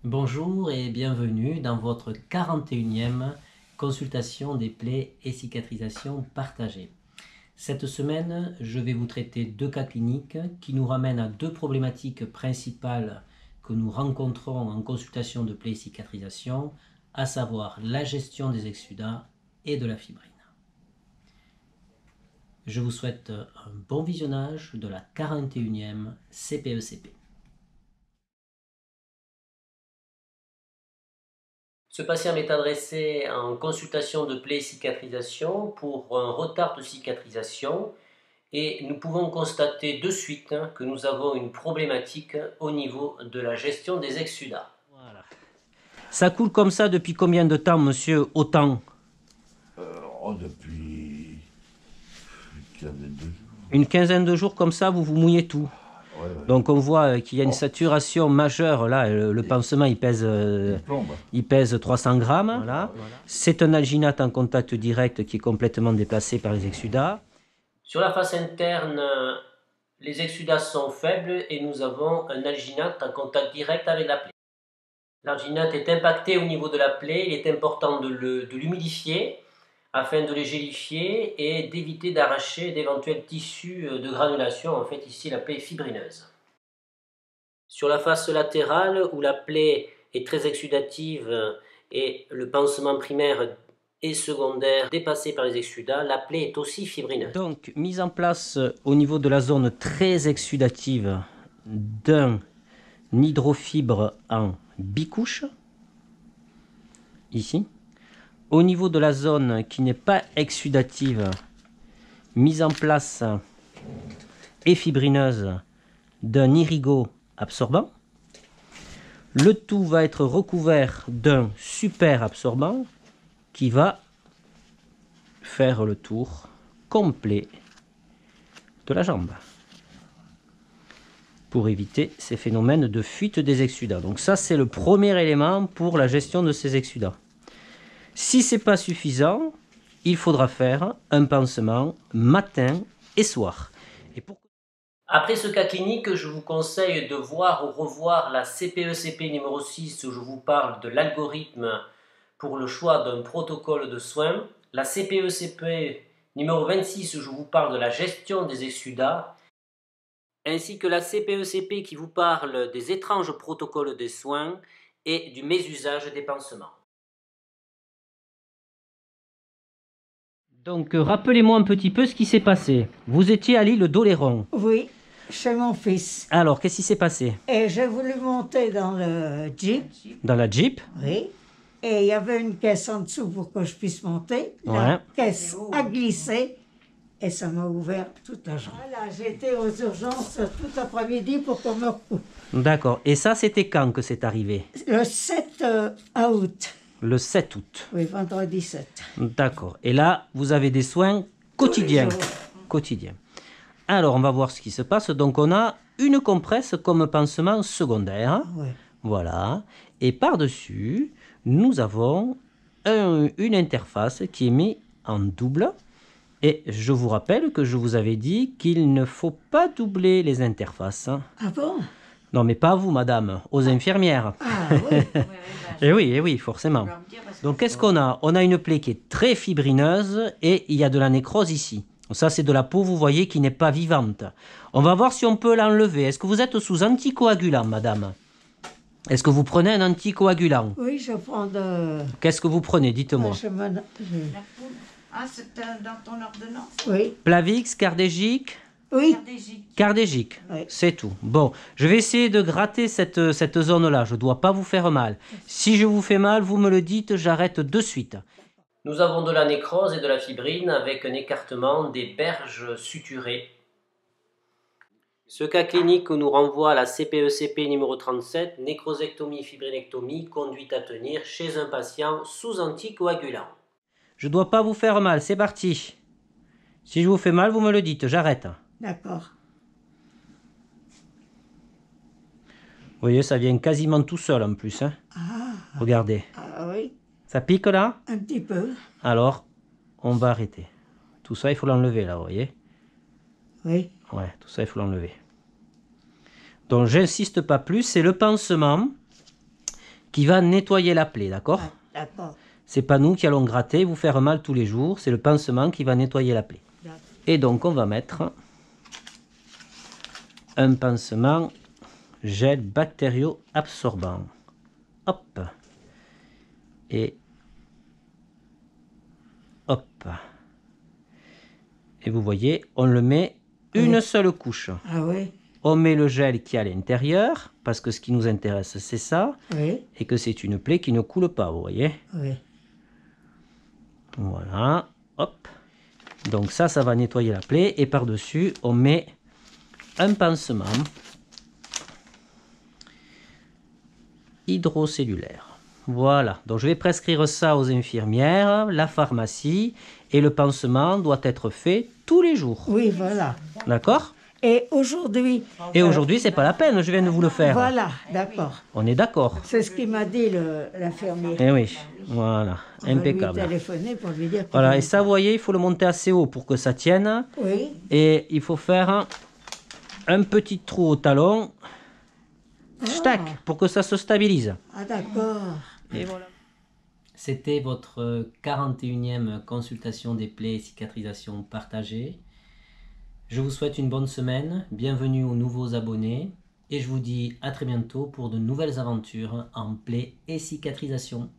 Bonjour et bienvenue dans votre 41e consultation des plaies et cicatrisation partagée. Cette semaine, je vais vous traiter deux cas cliniques qui nous ramènent à deux problématiques principales que nous rencontrons en consultation de plaies et cicatrisation, à savoir la gestion des exsudats et de la fibrine. Je vous souhaite un bon visionnage de la 41e CPECP. Ce patient m'est adressé en consultation de plaies et cicatrisation pour un retard de cicatrisation et nous pouvons constater de suite que nous avons une problématique au niveau de la gestion des exsudats. Voilà. Ça coule comme ça depuis combien de temps, monsieur? Autant Depuis une quinzaine de jours. Une quinzaine de jours comme ça, vous vous mouillez tout. Ouais, ouais. Donc on voit qu'il y a une saturation majeure. Là, le pansement, il pèse 300 grammes. Voilà. C'est un alginate en contact direct qui est complètement déplacé par les exsudats. Sur la face interne, les exsudats sont faibles et nous avons un alginate en contact direct avec la plaie. L'alginate est impacté au niveau de la plaie. Il est important de l'humidifier afin de les gélifier et d'éviter d'arracher d'éventuels tissus de granulation. En fait, ici, la plaie est fibrineuse. Sur la face latérale, où la plaie est très exsudative et le pansement primaire et secondaire dépassé par les exsudats, la plaie est aussi fibrineuse. Donc, mise en place au niveau de la zone très exsudative d'un hydrofibre en bicouche, ici. Au niveau de la zone qui n'est pas exsudative, mise en place et fibrineuse d'un irigo absorbant. Le tout va être recouvert d'un super absorbant qui va faire le tour complet de la jambe pour éviter ces phénomènes de fuite des exsudats. Donc ça, c'est le premier élément pour la gestion de ces exsudats. Si ce n'est pas suffisant, il faudra faire un pansement matin et soir. Après ce cas clinique, je vous conseille de voir ou revoir la CPECP numéro 6 où je vous parle de l'algorithme pour le choix d'un protocole de soins, la CPECP numéro 26 où je vous parle de la gestion des exsudats, ainsi que la CPECP qui vous parle des étranges protocoles de soins et du mésusage des pansements. Donc, rappelez-moi un petit peu ce qui s'est passé. Vous étiez à l'île d'Oléron. Oui, chez mon fils. Alors, qu'est-ce qui s'est passé? Et j'ai voulu monter dans le Jeep. Dans la Jeep? Oui. Et il y avait une caisse en dessous pour que je puisse monter. La caisse a glissé et ça m'a ouvert toute la jambe. Voilà, j'étais aux urgences tout l'après-midi pour qu'on me recoupe. D'accord. Et ça, c'était quand que c'est arrivé? Le 7 août. Le 7 août. Oui, vendredi 7. D'accord. Et là, vous avez des soins quotidiens. Quotidiens. Alors, on va voir ce qui se passe. Donc, on a une compresse comme pansement secondaire. Oui. Voilà. Et par-dessus, nous avons une interface qui est mise en double. Et je vous rappelle que je vous avais dit qu'il ne faut pas doubler les interfaces. Ah bon? Non, mais pas vous, madame, aux infirmières. Ah oui. Eh oui, forcément. Donc, qu'est-ce qu'on a? On a une plaie qui est très fibrineuse et il y a de la nécrose ici. Ça, c'est de la peau, vous voyez, qui n'est pas vivante. On va voir si on peut l'enlever. Est-ce que vous êtes sous anticoagulant, madame? Est-ce que vous prenez un anticoagulant? Oui, je prends de... Qu'est-ce que vous prenez? Dites-moi. Ah, c'est dans ton ordonnance? Oui. Plavix, Cardégique? Oui. Cardégique, Oui. c'est tout. Bon, je vais essayer de gratter cette zone-là. Je ne dois pas vous faire mal. Si je vous fais mal, vous me le dites, j'arrête de suite. Nous avons de la nécrose et de la fibrine avec un écartement des berges suturées. Ce cas clinique nous renvoie à la CPECP numéro 37, nécrosectomie, fibrinectomie, conduite à tenir chez un patient sous anticoagulant. Je ne dois pas vous faire mal, c'est parti. Si je vous fais mal, vous me le dites, j'arrête. D'accord. Vous voyez, ça vient quasiment tout seul en plus. Hein. Ah. Regardez. Ah oui. Ça pique là? Un petit peu. Alors, on va arrêter. Tout ça, il faut l'enlever là, vous voyez? Oui. Ouais, tout ça, il faut l'enlever. Donc, j'insiste pas plus, c'est le pansement qui va nettoyer la plaie, d'accord? Ah, d'accord. C'est pas nous qui allons gratter, vous faire mal tous les jours, c'est le pansement qui va nettoyer la plaie. Et donc on va mettre un pansement gel bactério-absorbant. Hop. Et hop. Et vous voyez, on le met une seule couche. Ah oui. On met le gel qui est à l'intérieur, parce que ce qui nous intéresse, c'est ça. Oui. Et que c'est une plaie qui ne coule pas, vous voyez. Oui. Voilà. Hop. Donc ça va nettoyer la plaie. Et par-dessus, on met un pansement hydrocellulaire. Voilà. Donc je vais prescrire ça aux infirmières, la pharmacie. Et le pansement doit être fait tous les jours. Oui, voilà. D'accord? Et aujourd'hui... Et aujourd'hui, c'est pas la peine, je viens de vous le faire. Voilà, d'accord. On est d'accord. C'est ce qu'il m'a dit l'infirmier. Eh oui, voilà, On va impeccable. lui téléphoner pour lui dire... Voilà, et ça, vous voyez, il faut le monter assez haut pour que ça tienne. Oui. Et il faut faire un petit trou au talon, stack, pour que ça se stabilise. Ah, d'accord. Et voilà. C'était votre 41e consultation des plaies et cicatrisation partagée. Je vous souhaite une bonne semaine, bienvenue aux nouveaux abonnés et je vous dis à très bientôt pour de nouvelles aventures en plaies et cicatrisation.